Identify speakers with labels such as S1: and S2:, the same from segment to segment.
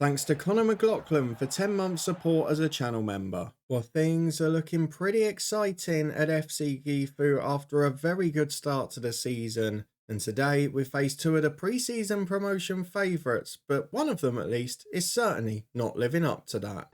S1: Thanks to Connor McLaughlin for 10 months support as a channel member. Well, things are looking pretty exciting at FC Gifu after a very good start to the season. And today we face two of the pre-season promotion favourites, but one of them at least is certainly not living up to that.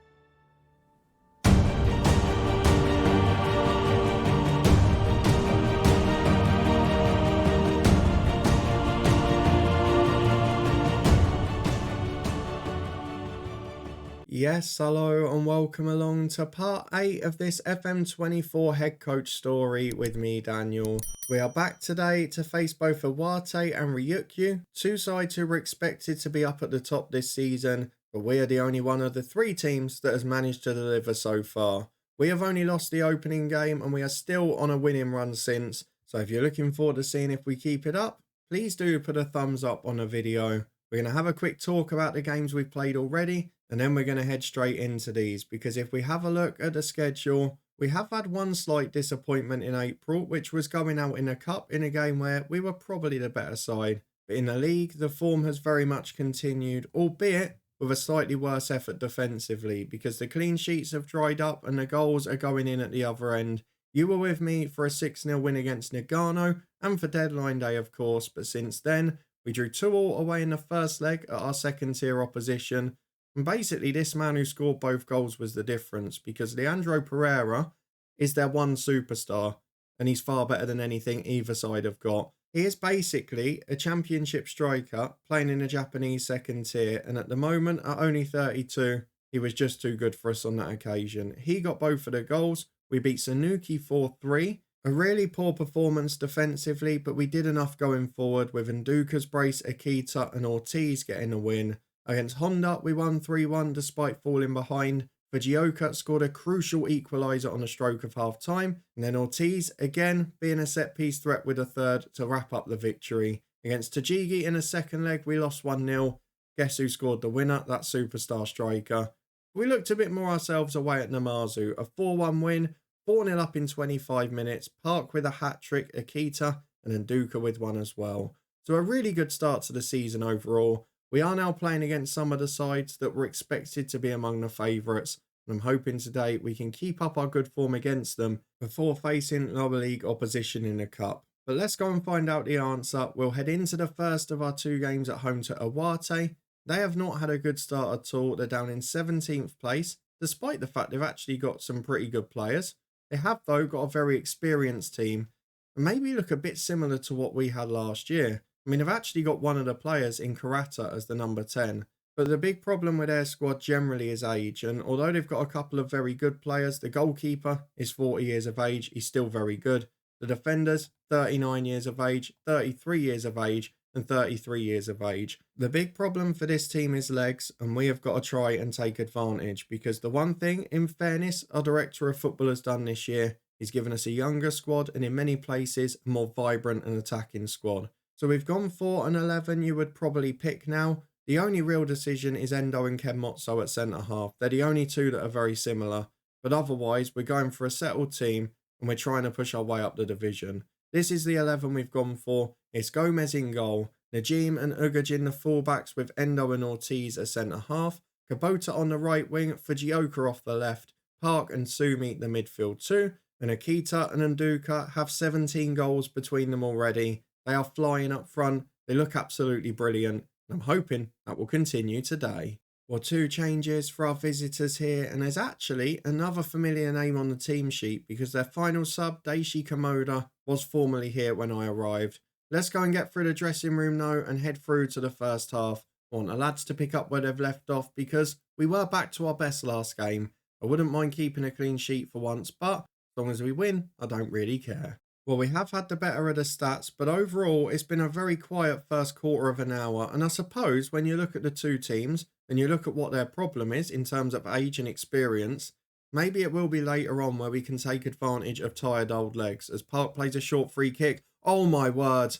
S1: Yes, hello and welcome along to part 8 of this FM24 Head Coach story with me, Daniel. We are back today to face both Iwate and Ryukyu, two sides who were expected to be up at the top this season, but we are the only one of the three teams that has managed to deliver so far. We have only lost the opening game and we are still on a winning run since, so if you're looking forward to seeing if we keep it up, please do put a thumbs up on the video. We're going to have a quick talk about the games we've played already, and then we're going to head straight into these, because if we have a look at the schedule, we have had one slight disappointment in April, which was going out in a cup in a game where we were probably the better side. But in the league, the form has very much continued, albeit with a slightly worse effort defensively, because the clean sheets have dried up and the goals are going in at the other end. You were with me for a 6-0 win against Nagano, and for deadline day of course, but since then, we drew 2-2 away in the first leg at our second tier opposition. And basically, this man who scored both goals was the difference, because Leandro Pereira is their one superstar, and he's far better than anything either side have got. He is basically a championship striker playing in a Japanese second tier, and at the moment, at only 32, he was just too good for us on that occasion. He got both of the goals. We beat Sanuki 4-3. A really poor performance defensively, but we did enough going forward with Nduka's brace, Akita and Ortiz getting a win. Against Honda, we won 3-1 despite falling behind. Fujioka scored a crucial equaliser on the stroke of half-time. And then Ortiz, again, being a set-piece threat with a third to wrap up the victory. Against Tajigi in the second leg, we lost 1-0. Guess who scored the winner? That superstar striker. We looked a bit more ourselves away at Namazu. A 4-1 win, 4-0 up in 25 minutes. Park with a hat-trick, Akita, and Nduka with one as well. So a really good start to the season overall. We are now playing against some of the sides that were expected to be among the favourites, and I'm hoping today we can keep up our good form against them before facing lower league opposition in the cup. But let's go and find out the answer. We'll head into the first of our two games at home to Iwate. They have not had a good start at all. They're down in 17th place, despite the fact they've actually got some pretty good players. They have, though, got a very experienced team, and maybe look a bit similar to what we had last year. I mean, I've actually got one of the players in Karata as the number 10, but the big problem with their squad generally is age, and although they've got a couple of very good players, the goalkeeper is 40 years of age, he's still very good. The defenders, 39 years of age, 33 years of age, and 33 years of age. The big problem for this team is legs, and we have got to try and take advantage, because the one thing, in fairness, our director of football has done this year is given us a younger squad, and in many places, a more vibrant and attacking squad. So we've gone for an 11 you would probably pick now. The only real decision is Endo and Kenmotso at centre-half. They're the only two that are very similar. But otherwise, we're going for a settled team and we're trying to push our way up the division. This is the 11 we've gone for. It's Gomez in goal, Najim and Ugajin the fullbacks with Endo and Ortiz as centre-half, Kubota on the right wing, Fujioka off the left, Park and Sumi the midfield two, and Akita and Nduka have 17 goals between them already. They are flying up front. They look absolutely brilliant. I'm hoping that will continue today. Well, two changes for our visitors here, and there's actually another familiar name on the team sheet because their final sub, Daishi Komoda, was formerly here when I arrived. Let's go and get through the dressing room now and head through to the first half. I want the lads to pick up where they've left off because we were back to our best last game. I wouldn't mind keeping a clean sheet for once, but as long as we win, I don't really care. Well, we have had the better of the stats, but overall, it's been a very quiet first quarter of an hour. And I suppose when you look at the two teams and you look at what their problem is in terms of age and experience, maybe it will be later on where we can take advantage of tired old legs as Park plays a short free kick. Oh my word.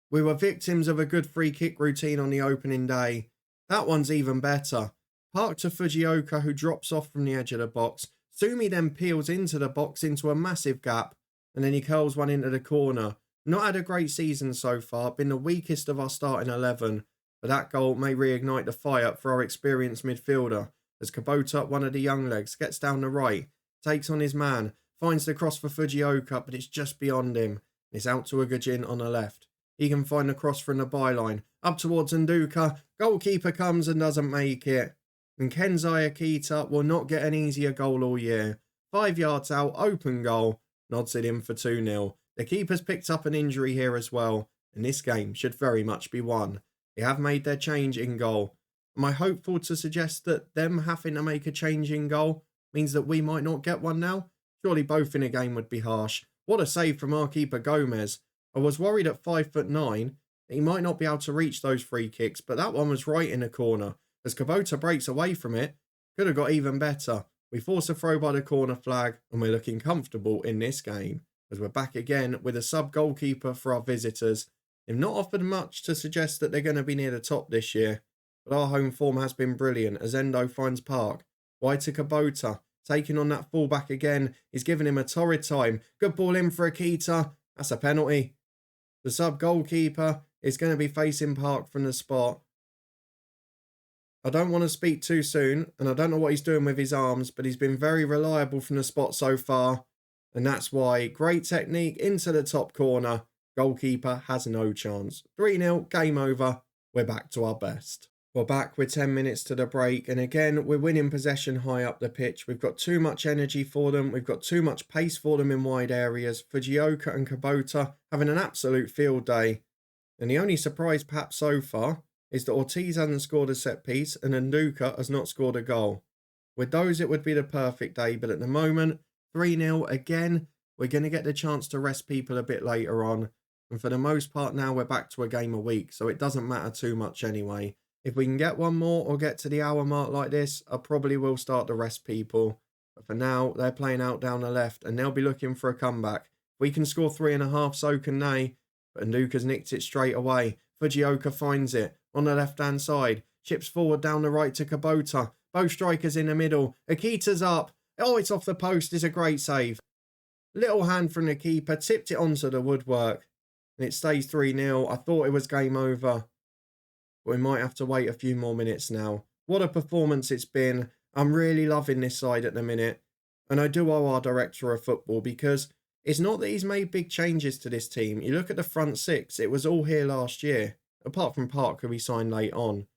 S1: We were victims of a good free kick routine on the opening day. That one's even better. Park to Fujioka, who drops off from the edge of the box. Sumi then peels into the box into a massive gap. And then he curls one into the corner. Not had a great season so far, been the weakest of our starting 11. but that goal may reignite the fire for our experienced midfielder as Kubota, one of the young legs, gets down the right, takes on his man, finds the cross for Fujioka, but it's just beyond him. It's out to Ugajin on the left. He can find the cross from the byline, up towards Nduka, goalkeeper comes and doesn't make it. And Kenzai Akita will not get an easier goal all year. 5 yards out, open goal, nods it in for 2-0. The keeper's picked up an injury here as well, and this game should very much be won. They have made their change in goal. Am I hopeful to suggest that them having to make a change in goal means that we might not get one now? Surely both in a game would be harsh. What a save from our keeper Gomez. I was worried at 5'9" that he might not be able to reach those free kicks, but that one was right in the corner. As Kubota breaks away from it, could have got even better. We force a throw by the corner flag, and we're looking comfortable in this game, as we're back again with a sub-goalkeeper for our visitors. They've not offered much to suggest that they're going to be near the top this year, but our home form has been brilliant as Endo finds Park. Wide to Kubota, taking on that fullback again. He's giving him a torrid time. Good ball in for Akita. That's a penalty. The sub-goalkeeper is going to be facing Park from the spot. I don't want to speak too soon, and I don't know what he's doing with his arms, but he's been very reliable from the spot so far, and that's why. Great technique into the top corner. Goalkeeper has no chance. 3-0, game over. We're back to our best. We're back with 10 minutes to the break, and again, we're winning possession high up the pitch. We've got too much energy for them. We've got too much pace for them in wide areas. Fujioka and Kubota having an absolute field day. And the only surprise perhaps so far is that Ortiz hasn't scored a set piece and Nduka has not scored a goal. With those, it would be the perfect day, but at the moment, 3-0 again. We're going to get the chance to rest people a bit later on. And for the most part now, we're back to a game a week, so it doesn't matter too much anyway. If we can get one more or get to the hour mark like this, I probably will start to rest people. But for now, they're playing out down the left and they'll be looking for a comeback. If we can score 3.5, so can they. But Nduka's nicked it straight away. Fujioka finds it on the left-hand side. Chips forward down the right to Kubota. Both strikers in the middle. Akita's up. Oh, it's off the post. It's a great save. Little hand from the keeper. Tipped it onto the woodwork. And it stays 3-0. I thought it was game over. But we might have to wait a few more minutes now. What a performance it's been. I'm really loving this side at the minute. And I do owe our director of football because it's not that he's made big changes to this team. You look at the front six, it was all here last year. Apart from Park, who he signed late on.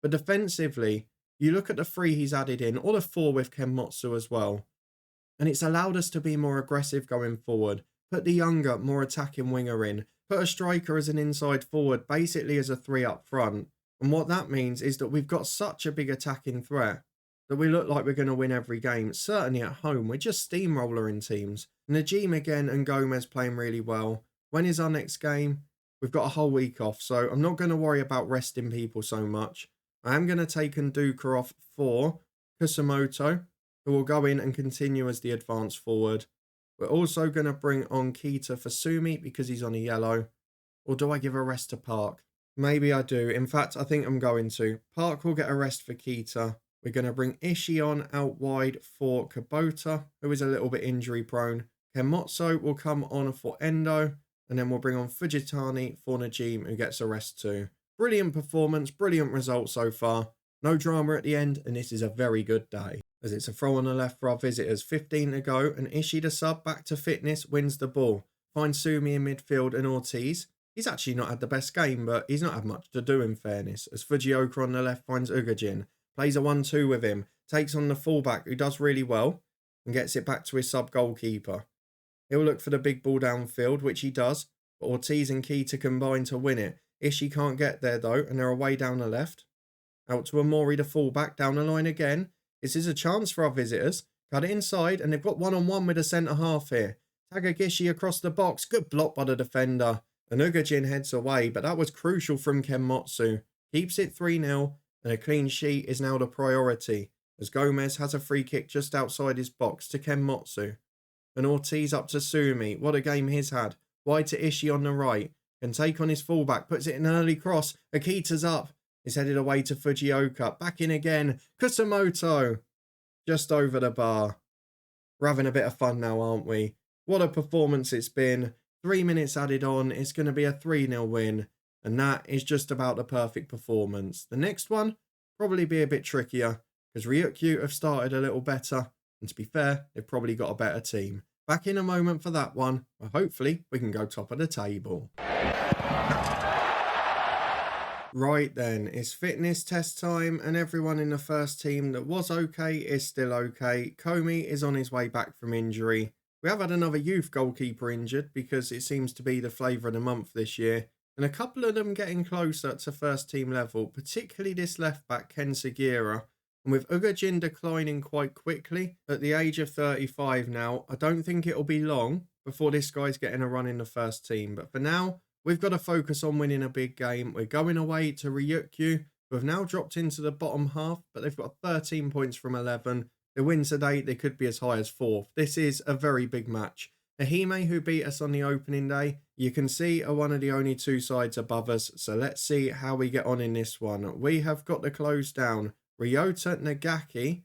S1: But defensively, you look at the 3 he's added in, or the 4 with Kenmotsu as well. And it's allowed us to be more aggressive going forward. Put the younger, more attacking winger in. Put a striker as an inside forward, basically as a 3 up front. And what that means is that we've got such a big attacking threat that we look like we're going to win every game. Certainly at home, we're just steamrolling teams. Najim again and Gomez playing really well. When is our next game? We've got a whole week off, so I'm not going to worry about resting people so much. I am going to take Nduka off for Kusamoto, who will go in and continue as the advance forward. We're also going to bring on Kita for Sumi because he's on a yellow. Or do I give a rest to Park? Maybe I do. In fact, I think I'm going to. Park will get a rest for Kita. We're going to bring Ishion out wide for Kubota, who is a little bit injury prone. Kenmotsu will come on for Endo. And then we'll bring on Fujitani for Najim, who gets a rest too. Brilliant performance, brilliant result so far. No drama at the end, and this is a very good day. As it's a throw on the left for our visitors. 15 to go, and Ishii the sub, back to fitness, wins the ball. Finds Sumi in midfield and Ortiz. He's actually not had the best game, but he's not had much to do in fairness. As Fujioka on the left finds Ugajin. Plays a 1-2 with him. Takes on the fullback, who does really well, and gets it back to his sub-goalkeeper. He'll look for the big ball downfield, which he does, but Ortiz and Kita combine to win it. Ishii can't get there though, and they're away down the left. Out to Amori, the fullback, down the line again. This is a chance for our visitors. Cut it inside, and they've got one-on-one with a centre-half here. Tagagishi across the box. Good block by the defender. And Ugajin heads away, but that was crucial from Kenmotsu. Keeps it 3-0, and a clean sheet is now the priority, as Gomez has a free kick just outside his box to Kenmotsu. And Ortiz up to Sumi. What a game he's had. Wide to Ishii on the right. Can take on his fullback. Puts it in an early cross. Akita's up. Is headed away to Fujioka. Back in again. Kusamoto. Just over the bar. We're having a bit of fun now, aren't we? What a performance it's been. 3 minutes added on. It's going to be a 3-0 win. And that is just about the perfect performance. The next one, probably be a bit trickier, because Ryukyu have started a little better, and to be fair, they've probably got a better team. Back in a moment for that one, where hopefully we can go top of the table. Right then, it's fitness test time, and everyone in the first team that was okay is still okay. Komi is on his way back from injury. We have had another youth goalkeeper injured because it seems to be the flavour of the month this year, and a couple of them getting closer to first team level, particularly this left back Ken Sugiura. And with Ugajin declining quite quickly at the age of 35 now, I don't think it'll be long before this guy's getting a run in the first team. But for now, we've got to focus on winning a big game. We're going away to Ryukyu, who have now dropped into the bottom half, but they've got 13 points from 11. They win today, they could be as high as 4th. This is a very big match. Ehime, who beat us on the opening day, you can see are one of the only two sides above us. So let's see how we get on in this one. We have got the close down Ryota Nagaki,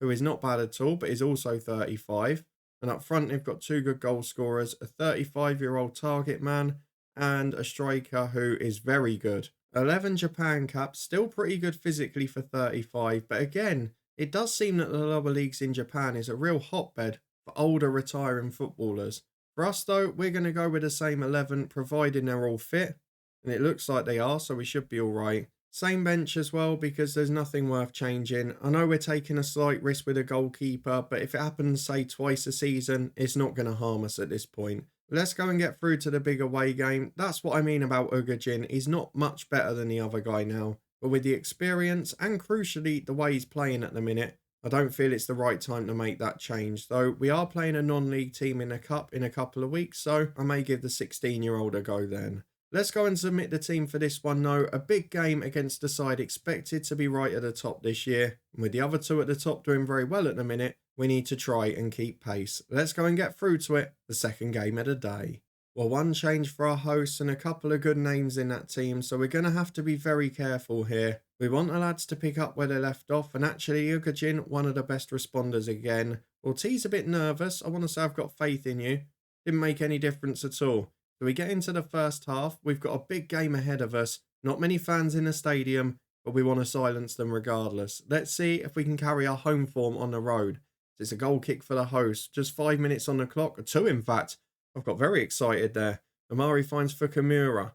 S1: who is not bad at all, but is also 35. And up front, they've got two good goal scorers, a 35-year-old target man, and a striker who is very good. 11 Japan caps, still pretty good physically for 35, but again, it does seem that the lower leagues in Japan is a real hotbed for older retiring footballers. For us though, we're going to go with the same 11, providing they're all fit, and it looks like they are, so we should be alright. Same bench as well, because there's nothing worth changing. I know we're taking a slight risk with a goalkeeper, but if it happens, say, twice a season, it's not going to harm us at this point. Let's go and get through to the big away game. That's what I mean about Ugajin. He's not much better than the other guy now, but with the experience and crucially the way he's playing at the minute, I don't feel it's the right time to make that change. Though we are playing a non-league team in a cup in a couple of weeks, so I may give the 16-year-old a go then. Let's go and submit the team for this one though. A big game against the side expected to be right at the top this year. And with the other two at the top doing very well at the minute, we need to try and keep pace. Let's go and get through to it, the second game of the day. Well, one change for our hosts and a couple of good names in that team, so we're going to have to be very careful here. We want the lads to pick up where they left off, and actually Ugajin, one of the best responders again. Well, T's a bit nervous. I want to say I've got faith in you. Didn't make any difference at all. So we get into the first half. We've got a big game ahead of us. Not many fans in the stadium, but we want to silence them regardless. Let's see if we can carry our home form on the road. It's a goal kick for the host. Just 5 minutes on the clock, or 2 in fact. I've got very excited there. Amari finds Fukumura.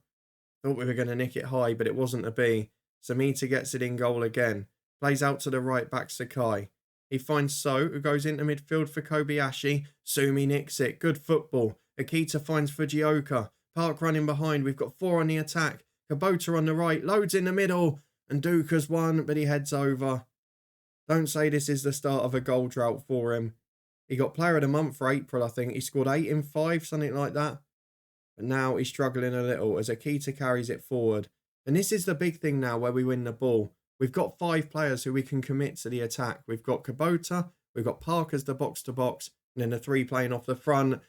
S1: Thought we were going to nick it high, but it wasn't to be. Samita gets it in goal again. Plays out to the right back Sakai. He finds So, who goes into midfield for Kobayashi. Sumi nicks it. Good football. Akita finds Fujioka. Park running behind. We've got 4 on the attack. Kubota on the right. Loads in the middle. And Duka's one, but he heads over. Don't say this is the start of a goal drought for him. He got player of the month for April, I think. He scored 8 in 5, something like that. But now he's struggling a little as Akita carries it forward. And this is the big thing now where we win the ball. We've got 5 players who we can commit to the attack. We've got Kubota, we've got Park as the box-to-box, and then the 3 playing off the front.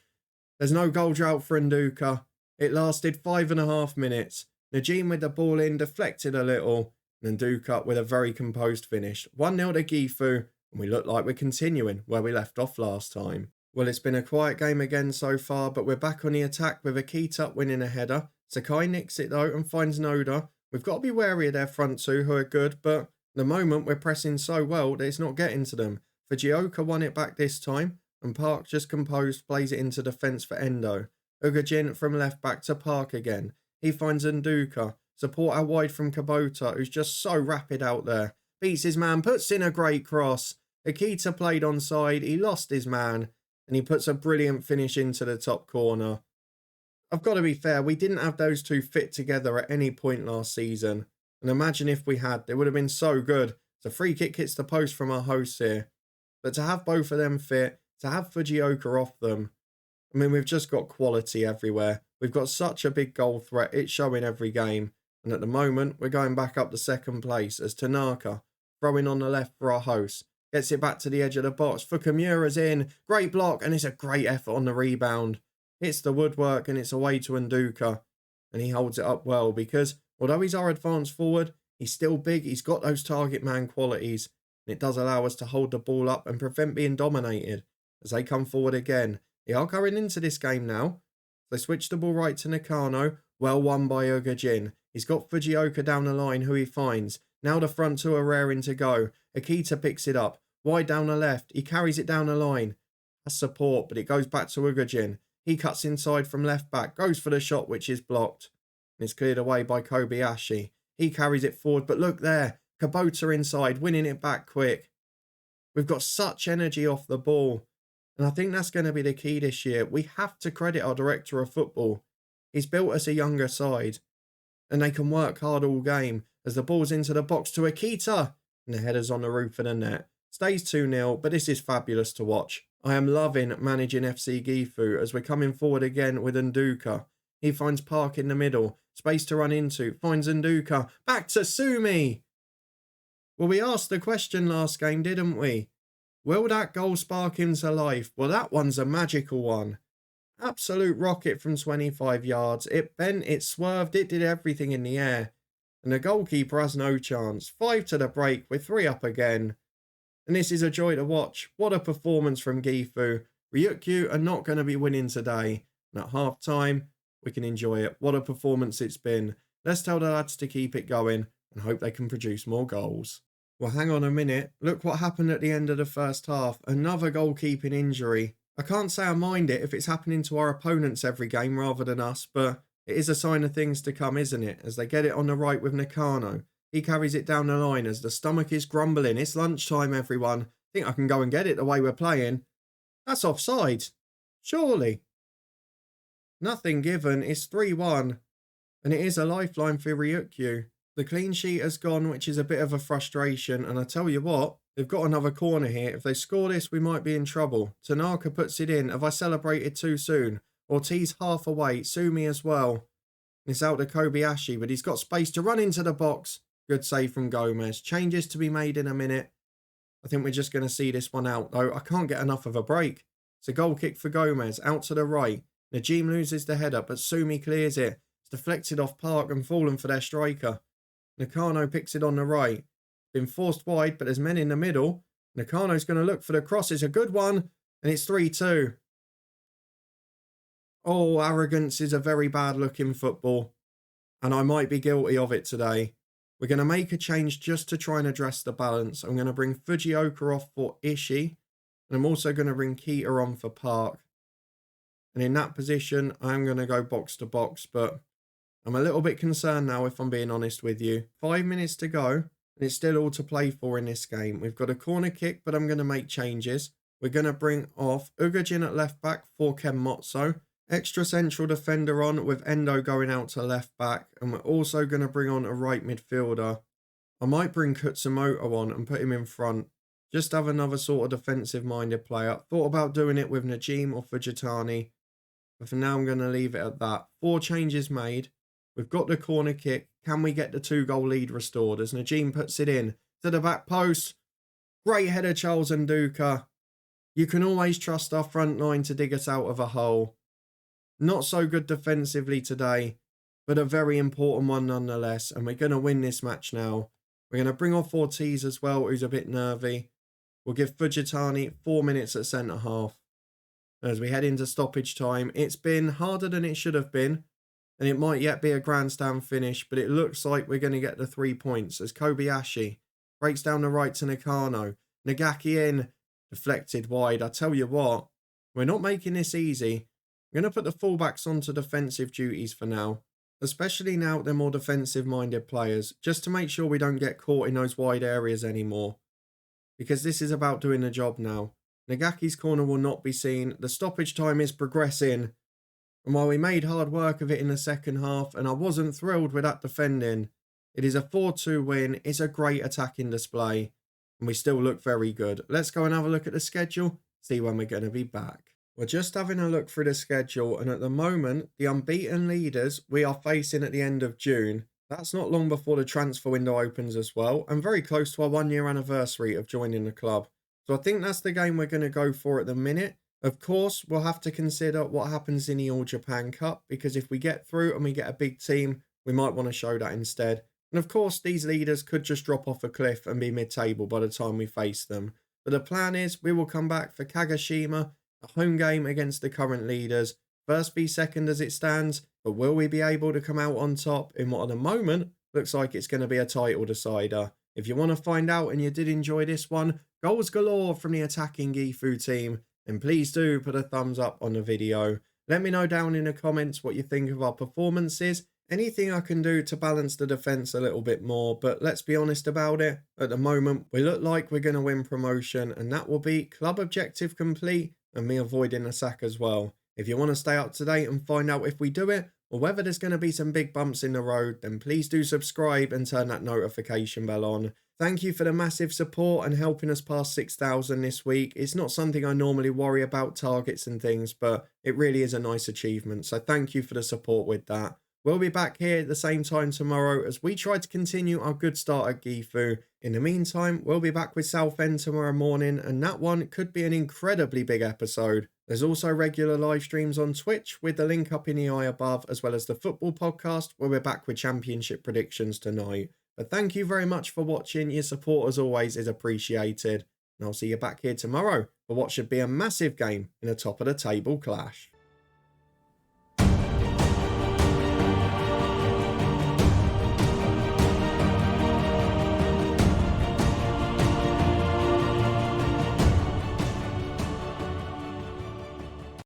S1: There's no goal drought for Nduka. It lasted 5.5 minutes. Najim with the ball in, deflected a little. And Nduka with a very composed finish. 1-0 to Gifu, and we look like we're continuing where we left off last time. Well, it's been a quiet game again so far, but we're back on the attack with Akita winning a header. Sakai nicks it though and finds Noda. We've got to be wary of their front two who are good, but at the moment we're pressing so well that it's not getting to them. Fujioka won it back this time, and Park just composed plays it into defence for Endo. Ugajin from left back to Park again. He finds Nduka. Support out wide from Kubota, who's just so rapid out there. Beats his man, puts in a great cross. Akita played onside, he lost his man, and he puts a brilliant finish into the top corner. I've got to be fair, we didn't have those two fit together at any point last season. And imagine if we had, they would have been so good. The free kick hits the post from our hosts here. But to have both of them fit, to have Fujioka off them, I mean, we've just got quality everywhere. We've got such a big goal threat, it's showing every game. And at the moment, we're going back up to second place as Tanaka, throwing on the left for our hosts. Gets it back to the edge of the box. Fukumura's in. Great block, and it's a great effort on the rebound. Hits the woodwork, and it's away to Nduka. And he holds it up well because, although he's our advanced forward, he's still big. He's got those target man qualities. And it does allow us to hold the ball up and prevent being dominated as they come forward again. They are going into this game now. They switch the ball right to Nakano. Well won by Ugajin. He's got Fujioka down the line, who he finds. Now the front two are raring to go. Akita picks it up. Wide down the left. He carries it down the line. That's support, but it goes back to Ugajin. He cuts inside from left back. Goes for the shot, which is blocked. And it's cleared away by Kobayashi. He carries it forward, but look there. Kubota inside, winning it back quick. We've got such energy off the ball. And I think that's going to be the key this year. We have to credit our director of football. He's built us a younger side. And they can work hard all game. As the ball's into the box to Akita. And the header's on the roof of the net. Stays 2-0, but this is fabulous to watch. I am loving managing FC Gifu as we're coming forward again with Nduka. He finds Park in the middle. Space to run into. Finds Nduka. Back to Sumi. Well, we asked the question last game, didn't we? Will that goal spark him to life? Well, that one's a magical one. Absolute rocket from 25 yards. It bent, it swerved, it did everything in the air. And the goalkeeper has no chance. 5 to the break, we're 3 up again. And this is a joy to watch. What a performance from Gifu. Ryukyu are not going to be winning today. And at half time, we can enjoy it. What a performance it's been. Let's tell the lads to keep it going and hope they can produce more goals. Well, hang on a minute. Look what happened at the end of the first half. Another goalkeeping injury. I can't say I mind it if it's happening to our opponents every game rather than us, but it is a sign of things to come, isn't it? As they get it on the right with Nakano. He carries it down the line as the stomach is grumbling. It's lunchtime, everyone. Think I can go and get it the way we're playing. That's offside. Surely. Nothing given. It's 3-1. And it is a lifeline for Ryukyu. The clean sheet has gone, which is a bit of a frustration. And I tell you what, they've got another corner here. If they score this, we might be in trouble. Tanaka puts it in. Have I celebrated too soon? Ortiz half away. Sumi as well. It's out to Kobayashi, but he's got space to run into the box. Good save from Gomez. Changes to be made in a minute. I think we're just going to see this one out, though. I can't get enough of a break. It's a goal kick for Gomez. Out to the right. Najim loses the header, but Sumi clears it. It's deflected off Park and fallen for their striker. Nakano picks it on the right. Been forced wide, but there's men in the middle. Nakano's going to look for the cross. It's a good one, and it's 3-2. Oh, arrogance is a very bad look in football, and I might be guilty of it today. We're going to make a change just to try and address the balance. I'm going to bring Fujioka off for Ishii, and I'm also going to bring Kita on for Park. And in that position, I'm going to go box to box, but I'm a little bit concerned now, if I'm being honest with you. 5 minutes to go, and it's still all to play for in this game. We've got a corner kick, but I'm going to make changes. We're going to bring off Ugajin at left back for Kenmotso. Extra central defender on with Endo going out to left back. And we're also going to bring on a right midfielder. I might bring Kutsumoto on and put him in front. Just have another sort of defensive-minded player. Thought about doing it with Najim or Fujitani. But for now, I'm going to leave it at that. 4 changes made. We've got the corner kick. Can we get the 2-goal lead restored as Najim puts it in to the back post? Great header, Charles Nduka. You can always trust our front line to dig us out of a hole. Not so good defensively today, but a very important one nonetheless. And we're going to win this match now. We're going to bring off Ortiz as well, who's a bit nervy. We'll give Fujitani 4 minutes at centre-half. As we head into stoppage time, it's been harder than it should have been. And it might yet be a grandstand finish, but it looks like we're going to get the 3 points as Kobayashi breaks down the right to Nakano. Nagaki in, deflected wide. I tell you what, we're not making this easy. I'm going to put the fullbacks onto defensive duties for now, especially now they're more defensive-minded players, just to make sure we don't get caught in those wide areas anymore. Because this is about doing the job now. Nagaki's corner will not be seen. The stoppage time is progressing. And while we made hard work of it in the second half, and I wasn't thrilled with that defending, it is a 4-2 win. It's a great attacking display, and we still look very good. Let's go and have a look at the schedule, see when we're going to be back. We're just having a look through the schedule, and at the moment, the unbeaten leaders we are facing at the end of June. That's not long before the transfer window opens as well, and very close to our 1-year anniversary of joining the club. So I think that's the game we're going to go for at the minute. Of course, we'll have to consider what happens in the All Japan Cup, because if we get through and we get a big team, we might want to show that instead. And of course, these leaders could just drop off a cliff and be mid-table by the time we face them. But the plan is we will come back for Kagoshima, a home game against the current leaders, First v second as it stands, but will we be able to come out on top in what at the moment looks like it's going to be a title decider? If you want to find out and you did enjoy this one, goals galore from the attacking Gifu team, then please do put a thumbs up on the video. Let me know down in the comments what you think of our performances. Anything I can do to balance the defence a little bit more, but let's be honest about it. At the moment, we look like we're going to win promotion, and that will be club objective complete and me avoiding a sack as well. If you want to stay up to date and find out if we do it, or whether there's going to be some big bumps in the road, then please do subscribe and turn that notification bell on. Thank you for the massive support and helping us past 6,000 this week. It's not something I normally worry about, targets and things, but it really is a nice achievement. So thank you for the support with that. We'll be back here at the same time tomorrow as we try to continue our good start at Gifu. In the meantime, we'll be back with Southend tomorrow morning, and that one could be an incredibly big episode. There's also regular live streams on Twitch with the link up in the eye above, as well as the football podcast where we're back with championship predictions tonight. But thank you very much for watching. Your support as always is appreciated. And I'll see you back here tomorrow for what should be a massive game in a top of the table clash.